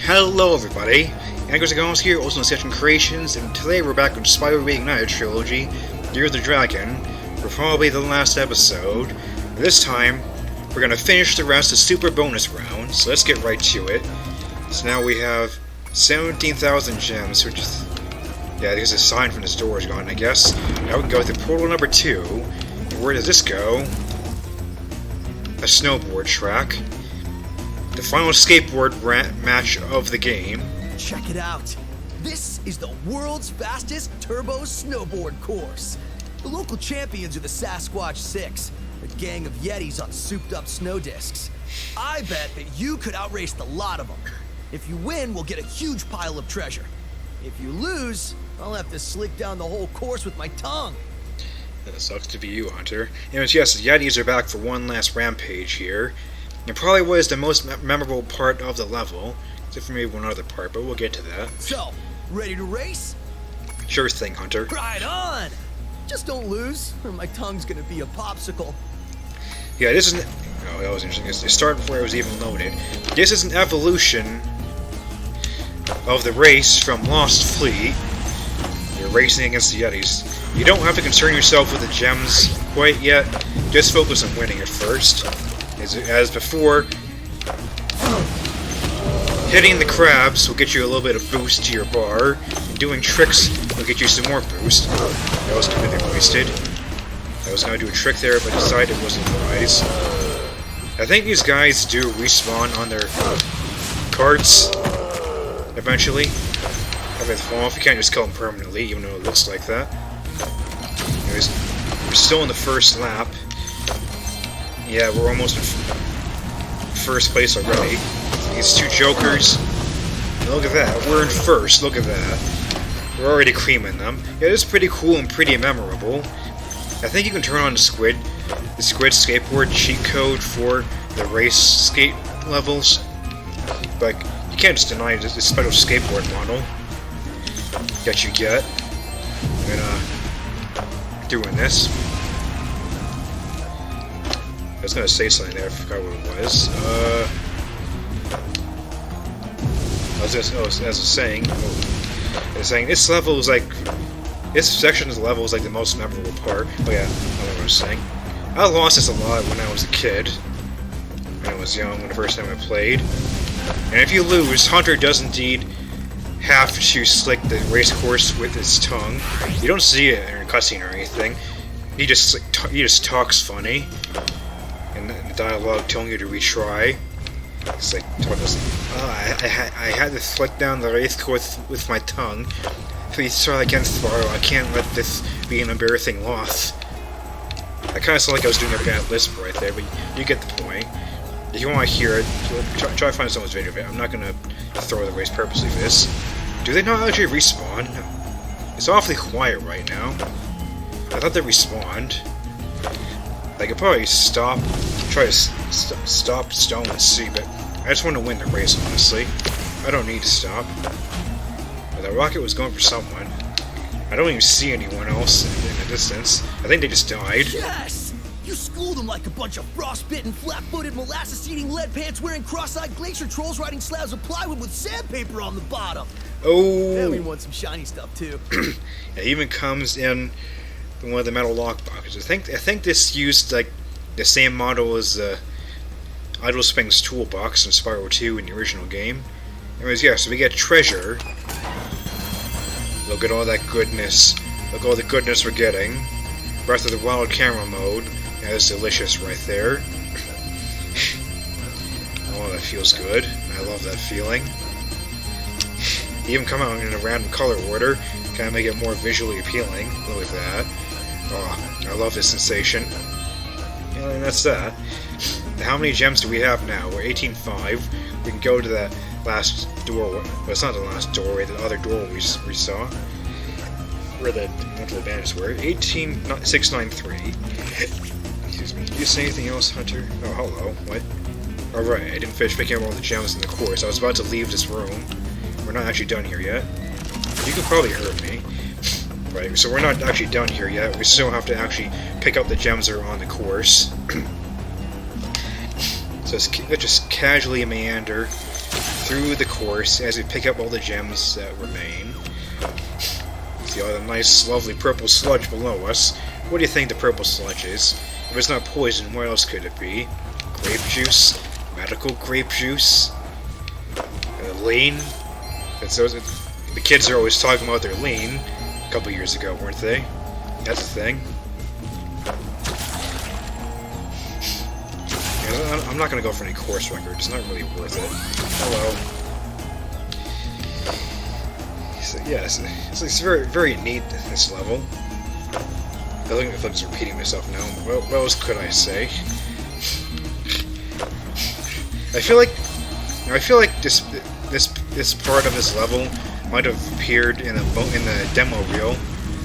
Hello everybody, ALLOS here, also on Session Creations, and today we're back with Spyro Reignited Trilogy, Year of the Dragon, for probably the last episode. This time, we're gonna finish the rest of Super Bonus Round, so let's get right to it. So now we have 17,000 gems, which is... yeah, there's a sign from this door is gone, I guess. Now we can go to portal number 2. Where does this go? A snowboard track. The final skateboard match of the game. Check it out. This is the world's fastest turbo snowboard course. The local champions are the Sasquatch 6, a gang of Yetis on souped-up snow discs. I bet that you could outrace the lot of them. If you win, we'll get a huge pile of treasure. If you lose, I'll have to slick down the whole course with my tongue. That sucks to be you, Hunter. Anyways, yes, the Yetis are back for one last rampage here. It probably was the most memorable part of the level, except for maybe one other part, but we'll get to that. So, ready to race? Sure thing, Hunter. Right on! Just don't lose, or my tongue's gonna be a popsicle. Yeah, this is... oh, that was interesting. It started before it was even loaded. This is an evolution of the race from Lost Fleet. You're racing against the Yetis. You don't have to concern yourself with the gems quite yet. Just focus on winning at first. As before, hitting the crabs will get you a little bit of boost to your bar, and doing tricks will get you some more boost. That was completely wasted. I was going to do a trick there, but decided it wasn't wise. I think these guys do respawn on their carts eventually. After they fall off, you can't just kill them permanently, even though it looks like that. Anyways, we're still in the first lap. Yeah, we're almost in first place already. These two jokers. Look at that. We're in first. Look at that. We're already creaming them. Yeah, it's pretty cool and pretty memorable. I think you can turn on the squid skateboard cheat code for the race skate levels. But you can't just deny this special skateboard model that you get when doing this. I was gonna say something there, I forgot what it was. As I was saying, this level is like, this section of the level is like the most memorable part. Oh yeah, I know what I was saying. I lost this a lot when I was a kid, when I was young, when the first time I played. And if you lose, Hunter does indeed have to slick the race course with his tongue. You don't see it in a cutscene or anything. He just talks funny. And the dialogue telling you to retry. It's like, I had to flick down the race course with my tongue. Please try again, Spyro. I can't let this be an embarrassing loss. I kind of sound like I was doing a bad lisp right there, but you get the point. If you want to hear it, try to find someone's video of it. I'm not going to throw the race purposely for this. Do they not actually respawn? It's awfully quiet right now. I thought they respawned. I could probably try to stop Stone and see, but I just want to win the race, honestly. I don't need to stop. But the rocket was going for someone. I don't even see anyone else in the distance. I think they just died. Yes! You schooled them like a bunch of frostbitten, flat-footed, molasses-eating, lead-pants-wearing, cross-eyed glacier trolls riding slabs of plywood with sandpaper on the bottom. Oh! Yeah, we want some shiny stuff, too. It even comes in one of the metal lock boxes. I think this used like the same model as the Idle Spring's toolbox in Spyro 2 in the original game. Anyways, yeah, so we get treasure. Look at all that goodness. Look at all the goodness we're getting. Breath of the Wild camera mode. Yeah, that's delicious right there. Oh, that feels good. I love that feeling. Even come out in a random color order. Kind of make it more visually appealing. Look at that. Oh, I love this sensation. And that's that. How many gems do we have now? We're 18.5. We can go to that last door. Well, it's not the last doorway, the other door we saw. Where the mental advantages were. 18.693. Excuse me. Did you say anything else, Hunter? Oh, hello. What? Alright, I didn't finish picking up all the gems in the course. I was about to leave this room. We're not actually done here yet. You can probably hurt me. Right, so we're not actually done here yet. We still have to actually pick up the gems that are on the course. So let's just casually meander through the course as we pick up all the gems that remain. See all the nice, lovely purple sludge below us. What do you think the purple sludge is? If it's not poison, what else could it be? Grape juice? Medical grape juice? Lean? The kids are always talking about their lean. A couple years ago, weren't they? That's a thing. Yeah, I'm not going to go for any course record. It's not really worth it. Hello. So, yeah, it's very, very neat, this level. I think if I'm just repeating myself now, what else could I say? I feel like this part of this level might have appeared in the demo reel,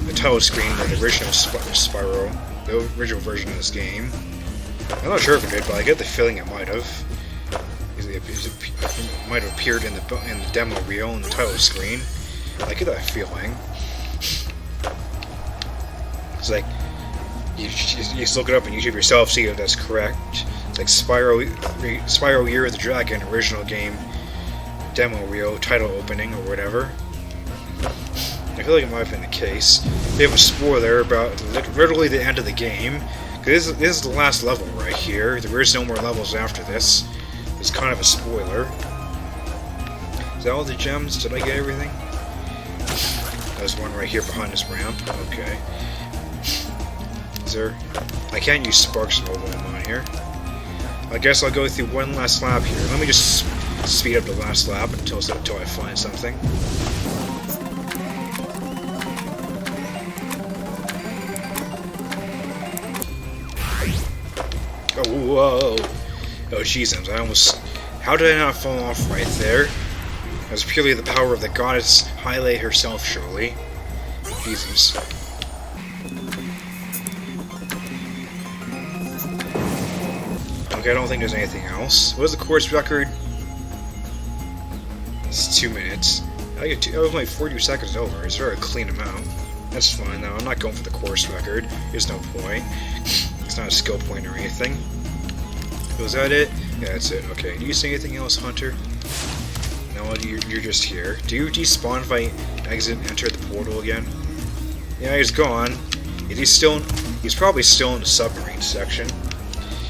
the title screen of the original Spyro, the original version of this game. I'm not sure if it did, but I get the feeling it might have. It might have appeared in the demo reel and the title screen. I get that feeling. It's like you just look it up on YouTube yourself, see if that's correct. It's like Spyro Year of the Dragon original game demo reel title opening or whatever. I feel like it might have been the case. They have a spoiler about literally the end of the game. This is the last level right here. There is no more levels after this. It's kind of a spoiler. Is that all the gems? Did I get everything? There's one right here behind this ramp. Okay. Is there... I can't use sparks mode while I'm on here. I guess I'll go through one last lap here. Let me just speed up the last lap until I find something. Oh, whoa! Oh, jeez, I almost... How did I not fall off right there? That was purely the power of the goddess Hylia herself, surely. Jesus. Okay, I don't think there's anything else. What was the course record? It's 2 minutes. I was like 42 seconds over. It's a very clean amount. That's fine, though. I'm not going for the course record. There's no point. It's not a skill point or anything. Was that it? Yeah, that's it. Okay. Do you see anything else, Hunter? No, you're just here. Do you despawn if I exit and enter the portal again? Yeah, he's gone. He's probably still in the submarine section.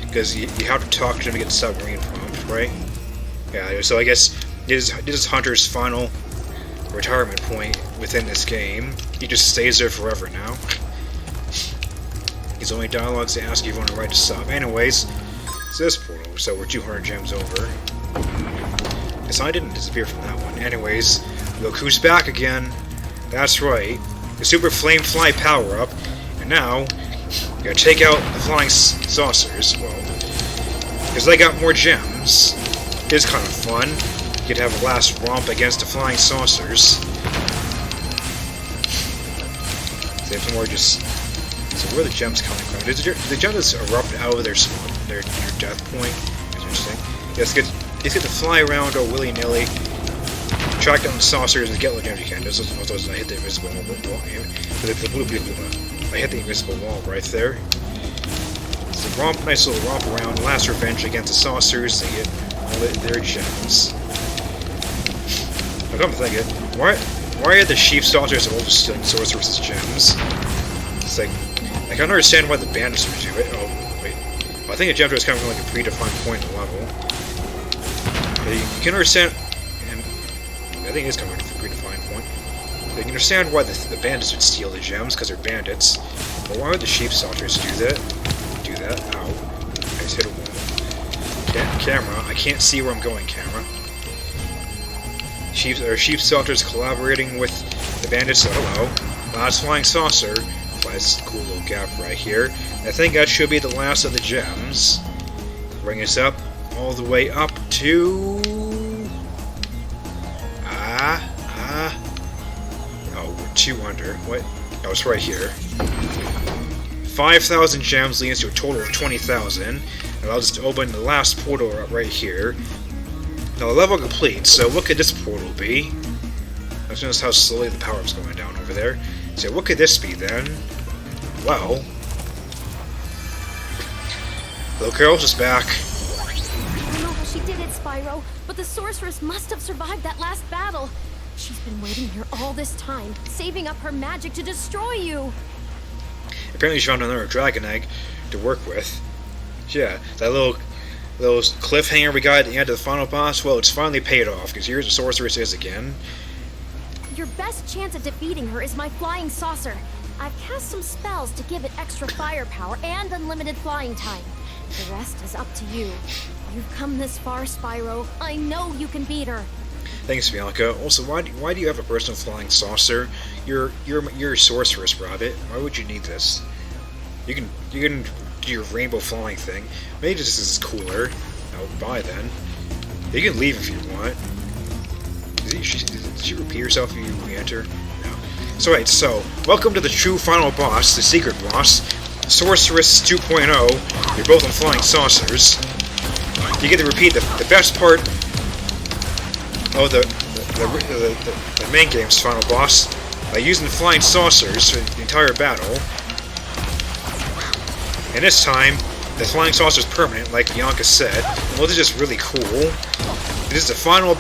Because you have to talk to him to get the submarine prompt, right? Yeah, so I guess this is Hunter's final retirement point within this game. He just stays there forever now. His only dialogues to ask you if you want to write a sub. Anyways, it's this portal, so we're 200 gems over. Guess I didn't disappear from that one. Anyways, look who's back again. That's right. The Super Flame Fly power-up. And now, you gotta take out the flying saucers. Well, because they got more gems. It's kind of fun. You could have a last romp against the flying saucers. There's more just... So where are the gems coming from? Did the gems erupt out of their death point? Interesting. Let's get to fly around all willy-nilly, track down the saucers and get what gems you can. Those I hit the invisible wall. I hit the invisible wall right there. It's a nice little romp around. Last revenge against the saucers. They get all their gems. Now come to think of it, why are the sheep saucers always stealing sorcerers' gems? It's like, I can understand why the bandits would do it. Oh, wait. Well, I think a gem is coming from like a predefined point in the level. But you can understand, and I think it is coming from a predefined point. But you can understand why the bandits would steal the gems, because they're bandits. But why would the sheep saucers do that? Ow. I just hit a wall. Camera, I can't see where I'm going, camera. Sheep saucers collaborating with the bandits, so hello. Last flying saucer. This cool little gap right here. I think that should be the last of the gems. Bring us up all the way up to... Oh, we're 2 under. What? Oh, it's right here. 5,000 gems leads to a total of 20,000. And I'll just open the last portal right here. Now, the level complete, so what could this portal be? Let's notice how slowly the power-up's going down over there. So what could this be then? Well, little Carol's just back. I don't know how she did it, Spyro, but the sorceress must have survived that last battle. She's been waiting here all this time, saving up her magic to destroy you. Apparently she found another dragon egg to work with. Yeah, that little cliffhanger we got at the end of the final boss, well, it's finally paid off, because here's the sorceress is again. Your best chance at defeating her is my flying saucer. I've cast some spells to give it extra firepower and unlimited flying time. The rest is up to you. You've come this far, Spyro. I know you can beat her. Thanks, Bianca. Also, why do you have a personal flying saucer? You're a sorceress, Rabbit. Why would you need this? You can do your rainbow flying thing. Maybe this is cooler. Oh, bye then. You can leave if you want. Did she repeat herself if you re-enter? No. So right, so welcome to the true final boss, the secret boss, Sorceress 2.0. You're both on flying saucers. You get to repeat the best part. Oh, the main game's final boss by using the flying saucers for the entire battle. And this time, the flying saucer is permanent, like Bianca said. Well, this is just really cool. This is the final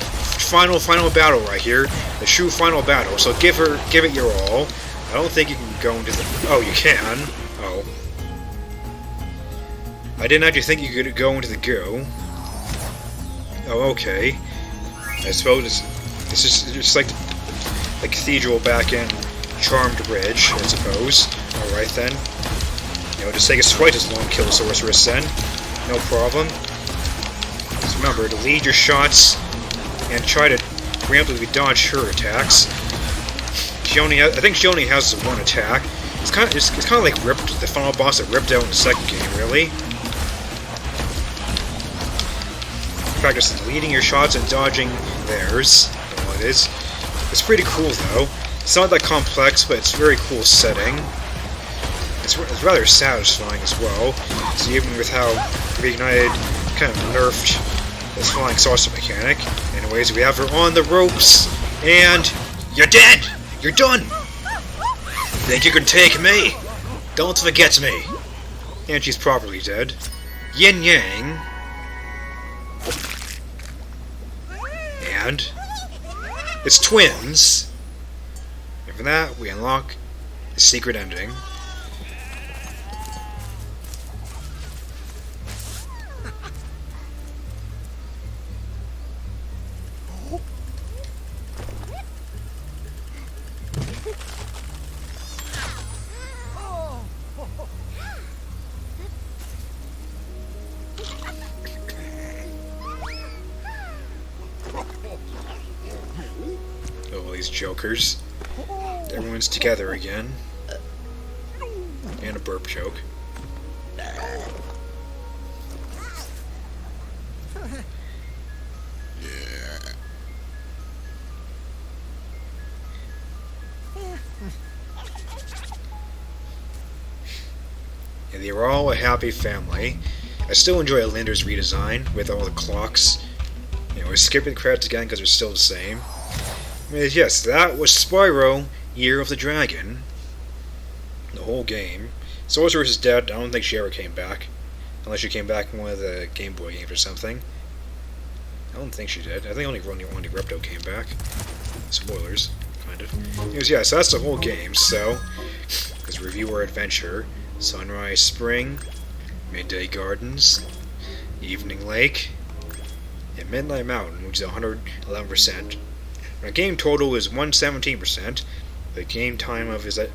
battle right here, the true final battle. So give it your all. I don't think you can go into the. Oh, you can. Oh, I didn't actually think you could go into the goo. Oh, okay. I suppose it's just like the cathedral back in Charmed Ridge, I suppose. Alright then. You know, just take us twice as long to kill the sorceress then. No problem. Just remember to lead your shots and try to preemptively dodge her attacks. I think she only has one attack. It's kind of like the final boss that ripped out in the second game, really. Practice leading your shots and dodging theirs. That's all it is. It's pretty cool though. It's not that complex, but it's a very cool setting. It's rather satisfying as well. So even with how Reignited kind of nerfed this flying saucer mechanic. Anyways, we have her on the ropes, and you're dead! You're done! Think you can take me? Don't forget me! And she's properly dead. Yin Yang. And it's twins. And for that, we unlock the secret ending. Oh, these jokers. Everyone's together again. And a burp joke. And they were all a happy family. I still enjoy Linder's redesign with all the clocks. You know, we're skipping the credits again because they're still the same. Yes, that was Spyro, Year of the Dragon. The whole game. Sorceress is dead. I don't think she ever came back. Unless she came back in one of the Game Boy games or something. I don't think she did. I think only Repto came back. Spoilers, kind of. Anyways, yeah, so that's the whole game, so let's review our adventure. Sunrise Spring, Midday Gardens, Evening Lake, and Midnight Mountain, which is 111%. Our game total is 117%. The game time of is that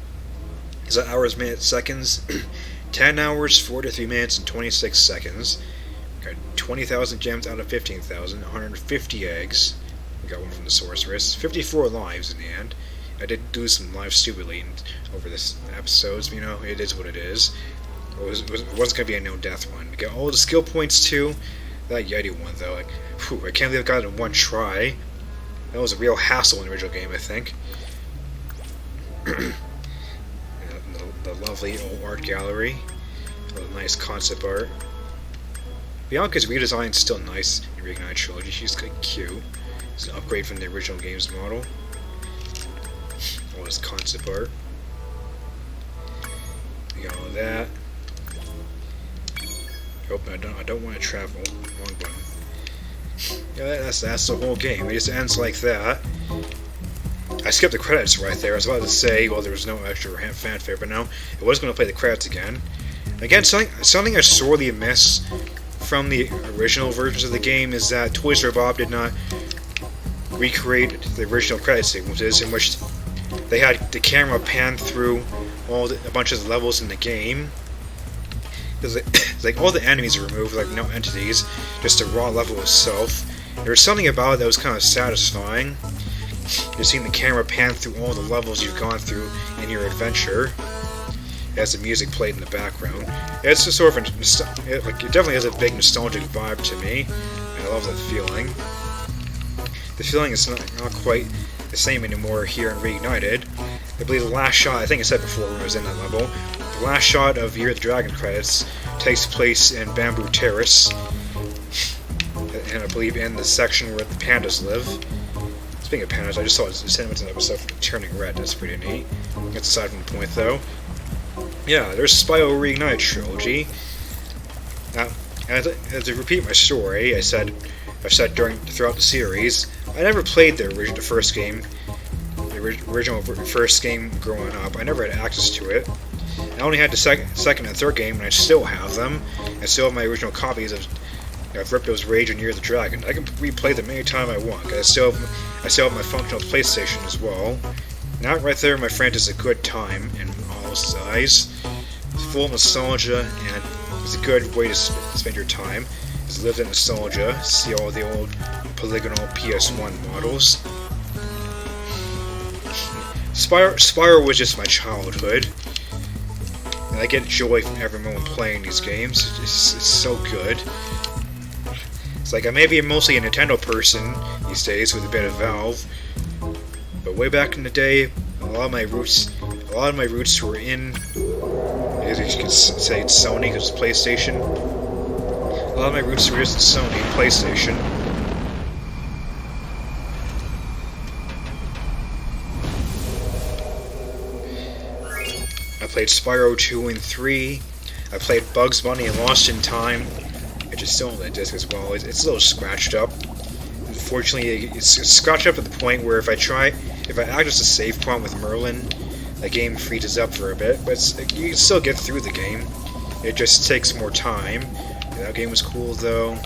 hours, minutes, seconds. 10 hours, 43 minutes, and 26 seconds. We got 20,000 gems out of 15,000. 150 eggs. We got one from the sorceress. 54 lives in the end. I did do some lives stupidly over this episodes. You know, it is what it is. It wasn't going to be a no death one. We got all the skill points too. That Yeti one though, like, whew, I can't believe I got it in one try. That was a real hassle in the original game, I think. the lovely old art gallery. A nice concept art. Bianca's redesign is still nice in Reignited Trilogy. She's cute. It's an upgrade from the original game's model. All this concept art. We got all that. Oh, I don't want to travel. Wrong button. Yeah, that's the whole game. It just ends like that. I skipped the credits right there. I was about to say, well, there was no extra fanfare, but no, I was going to play the credits again. Again, something I sorely miss from the original versions of the game is that Toys R Bob did not recreate the original credit sequences, in which they had the camera pan through a bunch of the levels in the game. Like all the enemies are removed, like no entities, just a raw level itself. There was something about it that was kind of satisfying. Just seeing the camera pan through all the levels you've gone through in your adventure, as the music played in the background. It's just sort of it definitely has a big nostalgic vibe to me. I love that feeling. The feeling is not quite the same anymore here in Reignited. I believe the last shot, I think I said before when I was in that level, the last shot of Year of the Dragon credits takes place in Bamboo Terrace, and I believe in the section where the pandas live. Speaking of pandas, I just saw a cinematography episode Turning Red. That's pretty neat. That's aside from the point, though. Yeah, there's Spyro Reignited Trilogy. Now, to repeat my story, I've said throughout the series, I never played the first game growing up. I never had access to it. I only had the second and third game, and I still have them. I still have my original copies of Ripto's Rage and Year of the Dragon. I can replay them anytime I want. I still have my functional PlayStation as well. That right there, my friend, is a good time in all its eyes. It's full of nostalgia, and it's a good way to spend your time. Just live in nostalgia, see all the old polygonal PS1 models. Spyro was just my childhood, and I get joy from every moment playing these games. It's so good. It's like I may be mostly a Nintendo person these days with a bit of Valve, but way back in the day, a lot of my roots were in, I guess you could say it's Sony because it's PlayStation. A lot of my roots were just in Sony, PlayStation. I played Spyro 2 and 3. I played Bugs Bunny and Lost in Time, which is still on the disc as well. It's a little scratched up. Unfortunately, it's scratched up at the point where if I access a save point with Merlin, the game freezes up for a bit, but you can still get through the game. It just takes more time. That game was cool though.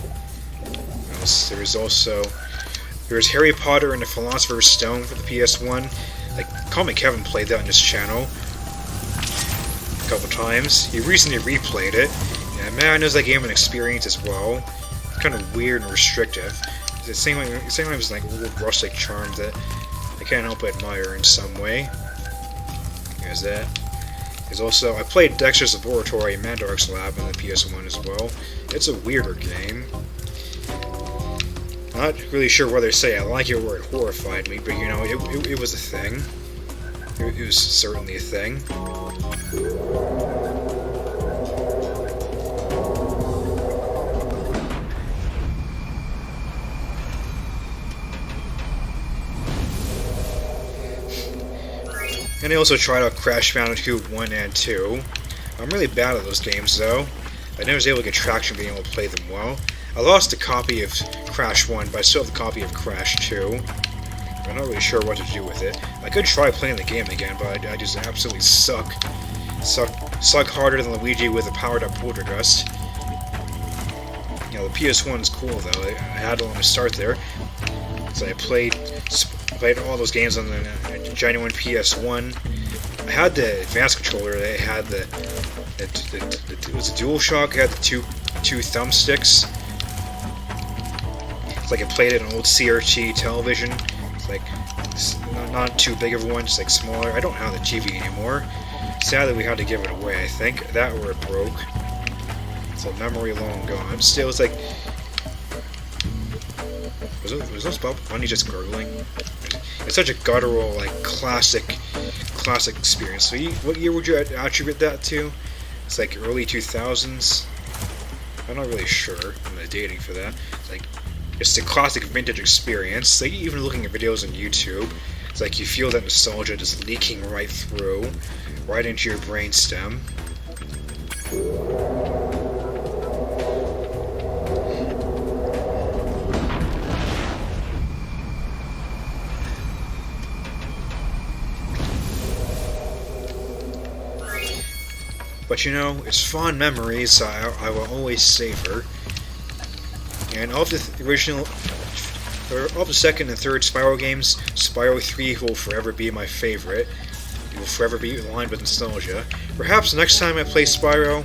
There was Harry Potter and the Philosopher's Stone for the PS1. Like, Call Me Kevin played that on his channel a couple times. He recently replayed it. Yeah, man, knows that game an experience as well. Kind of weird and restrictive. The same way as like old rustic charm that I can't help but admire in some way. There's that. There's also, I played Dexter's Laboratory and Mandark's Lab on the PS1 as well. It's a weirder game. Not really sure whether to say I like it or it horrified me, but you know, it was a thing. It was certainly a thing. And I also tried out Crash Bandicoot 1 and 2. I'm really bad at those games though. I never was able to get traction being able to play them well. I lost a copy of Crash 1, but I still have the copy of Crash 2. I'm not really sure what to do with it. I could try playing the game again, but I just absolutely suck. Suck harder than Luigi with a powered-up Poltergust. You know, the PS1's cool though. I had it on the start there. So I played all those games on the genuine PS1. I had the advanced controller. It had it was a DualShock. It had the two thumbsticks. It's like I played it on old CRT television. It's like not too big of a one, just like smaller. I don't have the TV anymore. Sadly, we had to give it away. I think that or it broke. It's a memory long gone. Still, it's like. Was those Bunny just gurgling? It's such a guttural, like, classic experience. So, what year would you attribute that to? It's like early 2000s. I'm not really sure. I'm not dating for that. It's the classic vintage experience. Like, even looking at videos on YouTube, it's like you feel that nostalgia just leaking right through, right into your brainstem. But you know, it's fond memories, so I will always savor. And of the original, or of the second and third Spyro games, Spyro 3 will forever be my favorite. It will forever be aligned with nostalgia. Perhaps next time I play Spyro,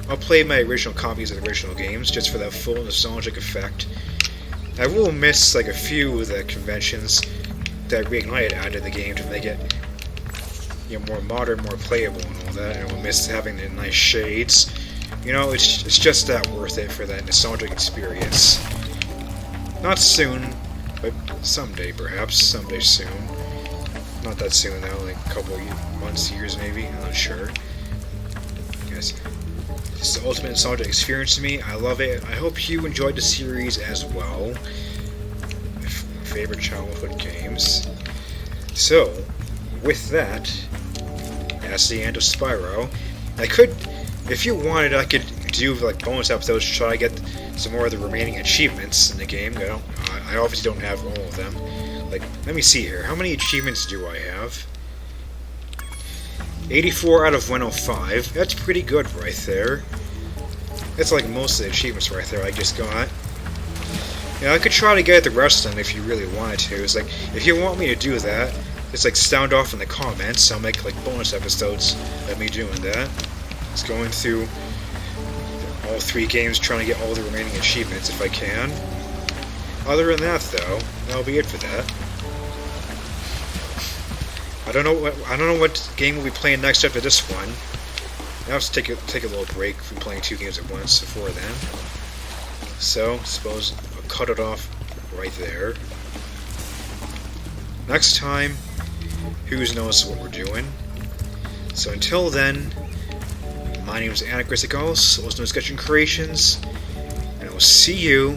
I'll play my original copies of the original games, just for that full nostalgic effect. I will miss like a few of the conventions that Reignited added to the game to make it, you know, more modern, more playable and all that, and I will miss having the nice shades. You know, it's just that worth it for that nostalgic experience. Not soon, but someday perhaps, someday soon. Not that soon though, like a couple of months, years maybe, I'm not sure. Yes. It's the ultimate nostalgic experience to me. I love it. I hope you enjoyed the series as well. My favorite childhood games. So, with that, that's the end of Spyro. I could, if you wanted, I could do like bonus episodes to try to get some more of the remaining achievements in the game. I obviously don't have all of them. Like, let me see here. How many achievements do I have? 84 out of 105. That's pretty good right there. That's like most of the achievements right there I just got. Yeah, I could try to get the rest of them if you really wanted to. It's like, if you want me to do that, it's like sound off in the comments. I'll make like bonus episodes of me doing that. Just going through all 3 games, trying to get all the remaining achievements if I can. Other than that, though, that'll be it for that. I don't know what game we'll be playing next after this one. I'll have to take a little break from playing 2 games at once before then. So, I suppose I'll cut it off right there. Next time, who knows what we're doing. So until then, my name is ALLOS, also known as Sketching Creations, and I will see you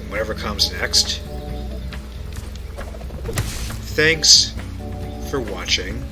in whatever comes next. Thanks for watching.